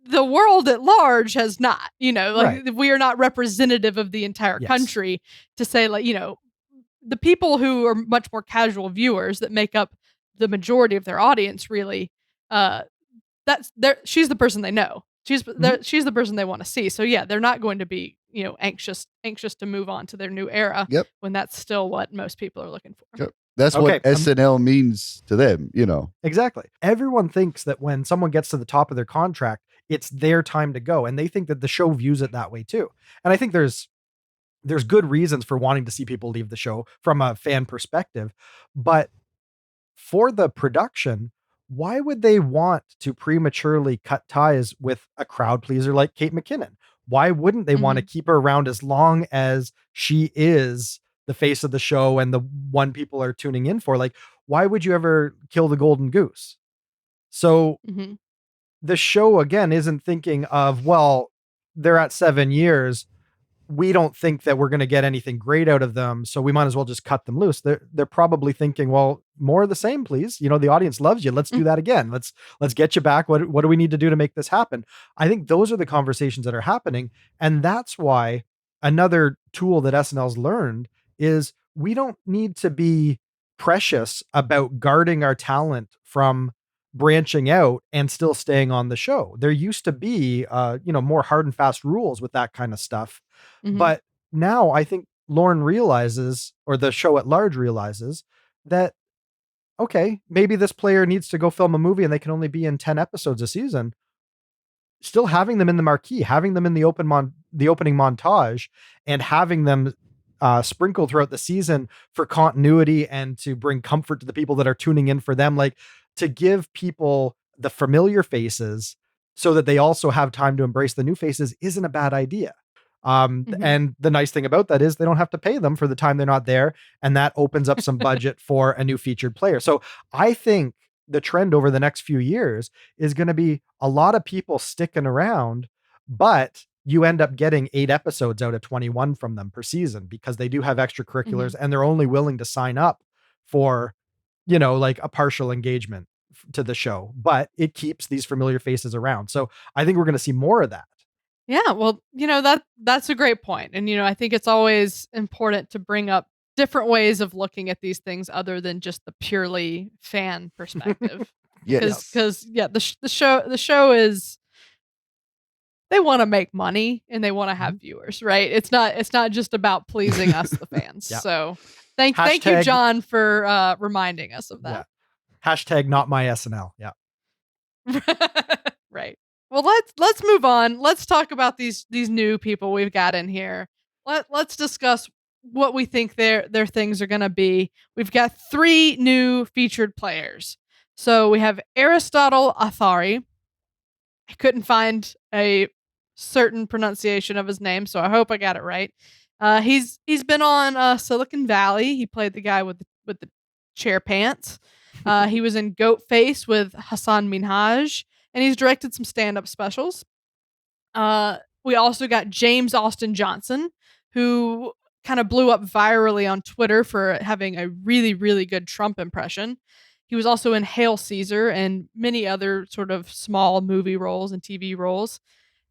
the world at large has not, we are not representative of the entire country to say, like, the people who are much more casual viewers that make up the majority of their audience, really, she's the person they know. She's the person they want to see. So yeah, they're not going to be, anxious to move on to their new era when that's still what most people are looking for. Yep. That's what SNL means to them, Exactly. Everyone thinks that when someone gets to the top of their contract, it's their time to go. And they think that the show views it that way too. And I think there's good reasons for wanting to see people leave the show from a fan perspective. But for the production, why would they want to prematurely cut ties with a crowd pleaser like Kate McKinnon? Why wouldn't they want to keep her around as long as she is the face of the show and the one people are tuning in for? Like, why would you ever kill the golden goose? So the show, again, isn't thinking of, well, they're at 7 years. We don't think that we're going to get anything great out of them, so we might as well just cut them loose. They're probably thinking, well, more of the same, please. The audience loves you. Let's do that again. Let's get you back. What do we need to do to make this happen? I think those are the conversations that are happening. And that's why another tool that SNL's learned is we don't need to be precious about guarding our talent from branching out and still staying on the show. There used to be, more hard and fast rules with that kind of stuff. But now I think Lorne realizes, or the show at large realizes, that okay, maybe this player needs to go film a movie and they can only be in 10 episodes a season. Still having them in the marquee, having them in the opening montage, and having them sprinkled throughout the season for continuity and to bring comfort to the people that are tuning in for them, like to give people the familiar faces so that they also have time to embrace the new faces isn't a bad idea. And the nice thing about that is they don't have to pay them for the time they're not there. And that opens up some budget for a new featured player. So I think the trend over the next few years is going to be a lot of people sticking around, but you end up getting 8 episodes out of 21 from them per season because they do have extracurriculars and they're only willing to sign up for, like a partial engagement to the show, but it keeps these familiar faces around. So I think we're going to see more of that. Yeah, well, that's a great point. And I think it's always important to bring up different ways of looking at these things other than just the purely fan perspective. Yes. Because the show is, they want to make money and they want to have viewers, right? It's not just about pleasing us, the fans. Yeah. So thank you, John, for reminding us of that. Yeah. Hashtag not my SNL. Yeah. Right. Well, let's move on. Let's talk about these new people we've got in here. Let's discuss what we think their things are going to be. We've got 3 new featured players. So we have Aristotle Athari. I couldn't find a certain pronunciation of his name, so I hope I got it right. He's been on Silicon Valley. He played the guy with the chair pants. He was in Goat Face with Hassan Minhaj, and he's directed some stand-up specials. We also got James Austin Johnson, who kind of blew up virally on Twitter for having a really, really good Trump impression. He was also in Hail Caesar and many other sort of small movie roles and TV roles.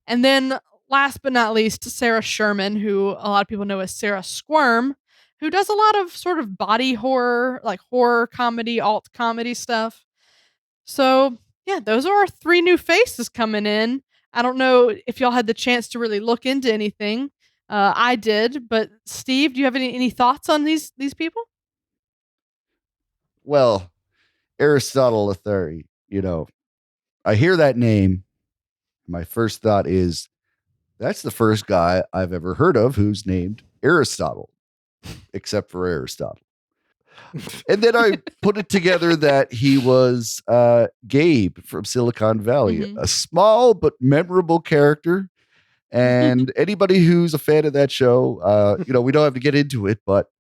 And then last but not least, Sarah Sherman, who a lot of people know as Sarah Squirm, who does a lot of sort of body horror, like horror comedy, alt comedy stuff. So yeah, those are our 3 new faces coming in. I don't know if y'all had the chance to really look into anything. I did, but Steve, do you have any thoughts on these people? Well, Aristotle Athari, I hear that name. My first thought is that's the first guy I've ever heard of who's named Aristotle, except for Aristotle. And then I put it together that he was Gabe from Silicon Valley, a small but memorable character. And anybody who's a fan of that show, we don't have to get into it, but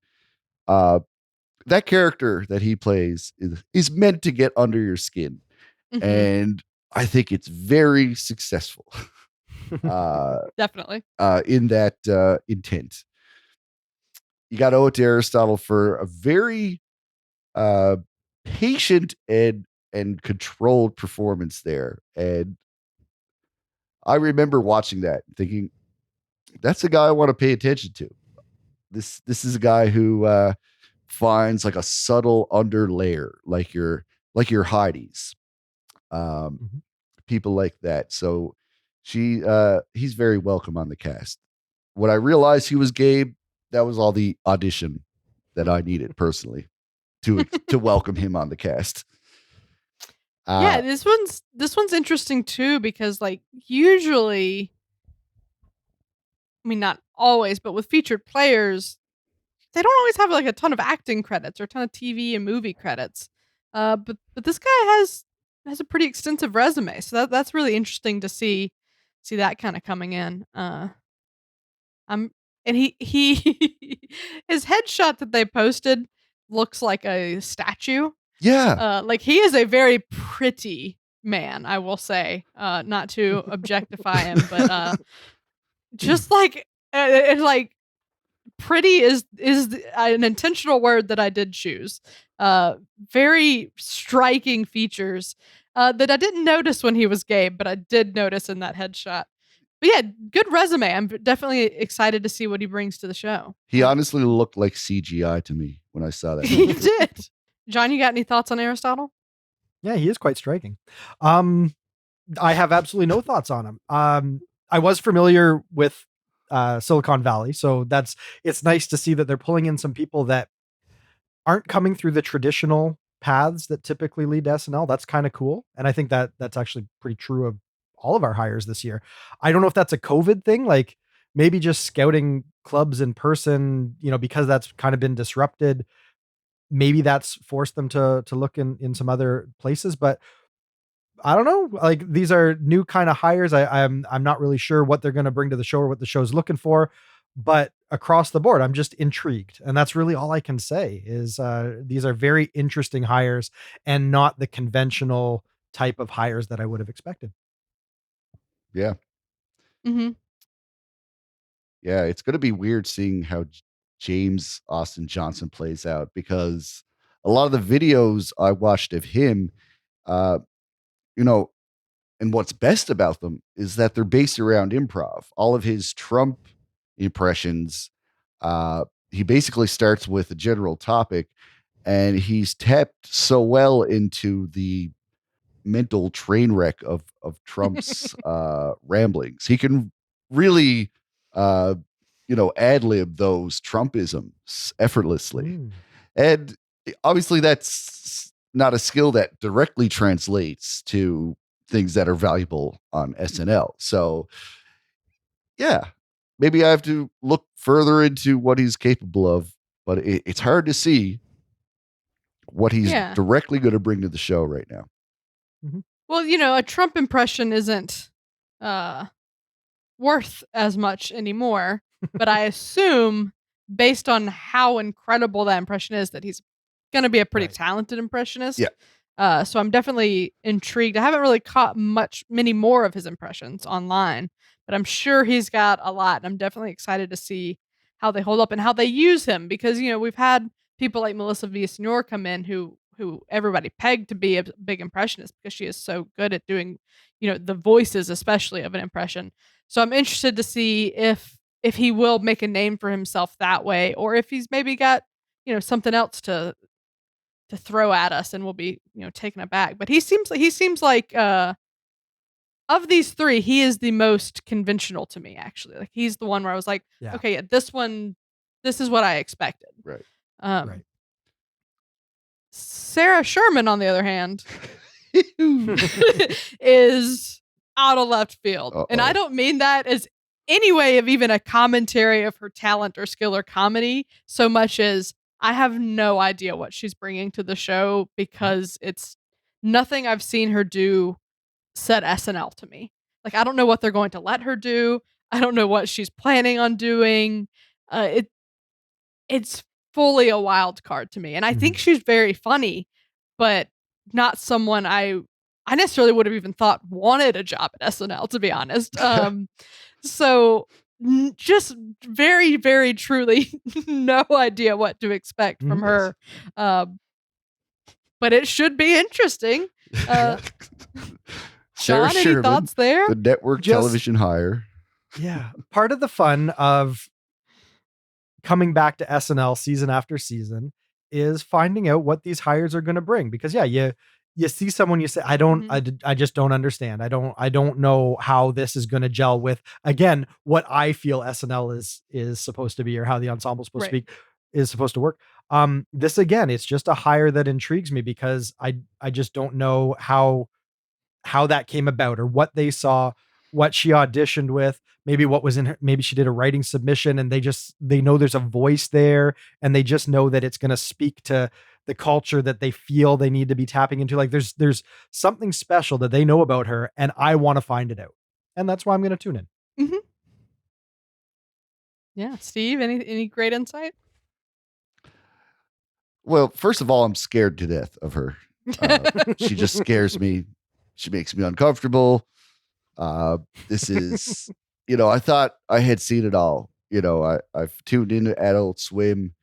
that character that he plays is meant to get under your skin. And I think it's very successful. Definitely. In that intent. You got to owe it to Aristotle for a very patient and controlled performance there. And I remember watching that thinking, that's a guy I want to pay attention to. This is a guy who finds like a subtle underlayer, like your Heidi's. People like that. So he's very welcome on the cast. When I realized he was Gabe, that was all the audition that I needed personally to welcome him on the cast. Yeah, this one's interesting too, because like usually, I mean, not always, but with featured players, they don't always have like a ton of acting credits or a ton of TV and movie credits. But this guy has a pretty extensive resume, so that's really interesting to see that kind of coming in. And he his headshot that they posted looks like a statue. Yeah. Like he is a very pretty man, I will say. Not to objectify him, but just like pretty is an intentional word that I did choose. Very striking features that I didn't notice when he was Gabe, but I did notice in that headshot. But yeah, good resume. I'm definitely excited to see what he brings to the show. He honestly looked like CGI to me when I saw that. He did. John, you got any thoughts on Aristotle? Yeah, he is quite striking. I have absolutely no thoughts on him. I was familiar with Silicon Valley, so it's nice to see that they're pulling in some people that aren't coming through the traditional paths that typically lead to SNL. That's kind of cool. And I think that that's actually pretty true of all of our hires this year. I don't know if that's a COVID thing, like maybe just scouting clubs in person, because that's kind of been disrupted. Maybe that's forced them to look in some other places, but I don't know. Like these are new kind of hires. I'm not really sure what they're going to bring to the show or what the show's looking for, but across the board, I'm just intrigued, and that's really all I can say. Is these are very interesting hires and not the conventional type of hires that I would have expected. Yeah. Mm-hmm. Yeah, it's going to be weird seeing how James Austin Johnson plays out, because a lot of the videos I watched of him, uh, and what's best about them is that they're based around improv. All of his Trump impressions, he basically starts with a general topic, and he's tapped so well into the mental train wreck of Trump's ramblings. He can really ad lib those Trumpisms effortlessly. And obviously that's not a skill that directly translates to things that are valuable on SNL. So yeah, maybe I have to look further into what he's capable of, but it's hard to see what he's directly going to bring to the show right now. Mm-hmm. Well, a Trump impression isn't worth as much anymore, but I assume based on how incredible that impression is that he's going to be a pretty talented impressionist. Yeah. So I'm definitely intrigued. I haven't really caught many more of his impressions online, but I'm sure he's got a lot. And I'm definitely excited to see how they hold up and how they use him, because, we've had people like Melissa Villaseñor come in who everybody pegged to be a big impressionist because she is so good at doing, the voices, especially of an impression. So I'm interested to see if he will make a name for himself that way, or if he's maybe got, something else to throw at us and we'll be, taken aback. But he seems like of these three, he is the most conventional to me, actually. Like he's the one where I was like, okay, yeah, this is what I expected. Right. Right. Sarah Sherman, on the other hand, is out of left field. Uh-oh. And I don't mean that as any way of even a commentary of her talent or skill or comedy, so much as I have no idea what she's bringing to the show, because it's nothing I've seen her do said SNL to me. Like, I don't know what they're going to let her do. I don't know what she's planning on doing. It's fully a wild card to me. And I think she's very funny, but not someone I necessarily would have even thought wanted a job at SNL, to be honest. So just very, very truly no idea what to expect from her. But it should be interesting. Sarah Sean, any Sherman, thoughts there? the network television hire. Yeah. Part of the fun of coming back to SNL season after season is finding out what these hires are going to bring, because you see someone, you say, I just don't understand. I don't know how this is going to gel with, again, what I feel SNL is supposed to be, or how the ensemble is supposed to be, is supposed to work. This, again, it's just a hire that intrigues me, because I just don't know how that came about, or what they saw, what she auditioned with, maybe what was in her, maybe she did a writing submission and they know there's a voice there, and they just know that it's going to speak to the culture that they feel they need to be tapping into. Like there's something special that they know about her, and I want to find it out. And that's why I'm going to tune in. Mm-hmm. Yeah. Steve, any great insight? Well, first of all, I'm scared to death of her. She just scares me. She makes me uncomfortable. This is, I thought I had seen it all. I've tuned into Adult Swim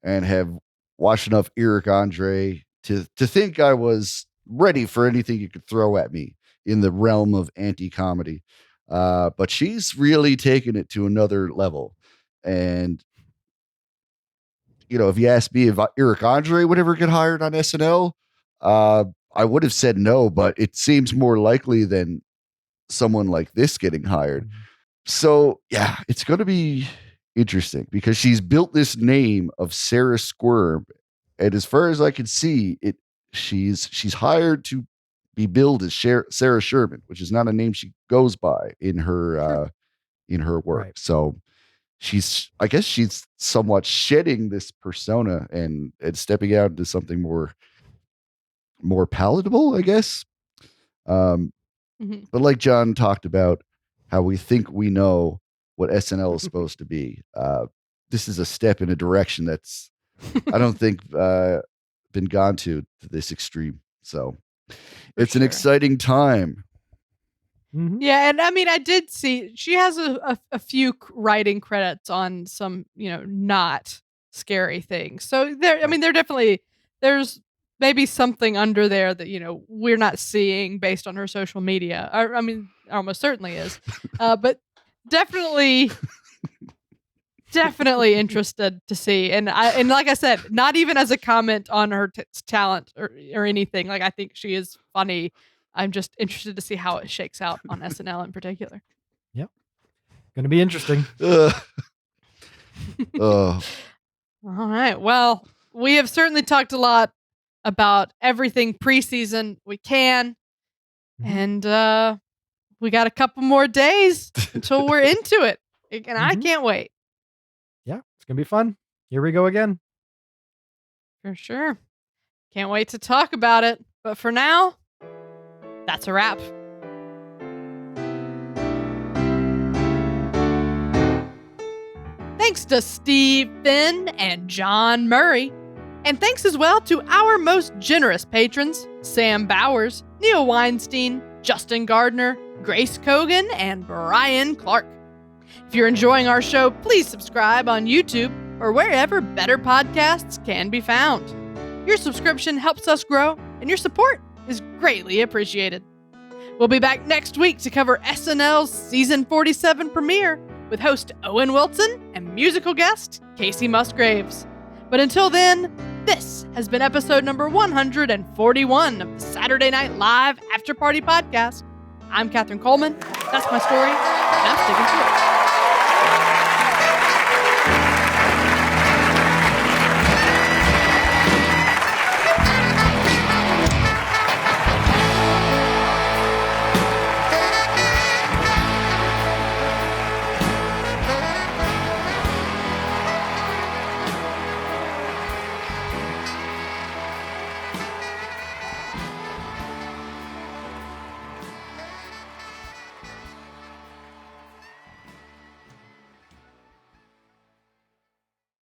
and have watched enough Eric Andre to think I was ready for anything you could throw at me in the realm of anti-comedy. But she's really taken it to another level. And, if you asked me if Eric Andre would ever get hired on SNL, I would have said no, but it seems more likely than someone like this getting hired. So yeah, it's going to be interesting, because she's built this name of Sarah Squirm, and as far as I can see, she's hired to be billed as Sarah Sherman, which is not a name she goes by in her work. Right. So I guess she's somewhat shedding this persona and stepping out into something more palatable, I guess. But like John talked about, how we think we know what SNL is supposed to be. This is a step in a direction that's, I don't think, been gone to this extreme. So it's an exciting time. Yeah, and I mean, I did see she has a few writing credits on some, not scary things. So there's maybe something under there that we're not seeing based on her social media. I mean, almost certainly is, but definitely interested to see. And like I said, not even as a comment on her talent or anything. Like, I think she is funny. I'm just interested to see how it shakes out on SNL in particular. Yep. Going to be interesting. All right. Well, we have certainly talked a lot about everything preseason we can. And we got a couple more days until we're into it. And I can't wait. Yeah, it's going to be fun. Here we go again. For sure. Can't wait to talk about it. But for now, that's a wrap. Thanks to Steve Finn and John Murray. And thanks as well to our most generous patrons, Sam Bowers, Neil Weinstein, Justin Gardner, Grace Kogan, and Brian Clark. If you're enjoying our show, please subscribe on YouTube or wherever better podcasts can be found. Your subscription helps us grow, and your support is greatly appreciated. We'll be back next week to cover SNL's Season 47 premiere with host Owen Wilson and musical guest Casey Musgraves. But until then, this has been episode number 141 of the Saturday Night Live Afterparty podcast. I'm Catherine Coleman. That's my story, and I'm sticking to it.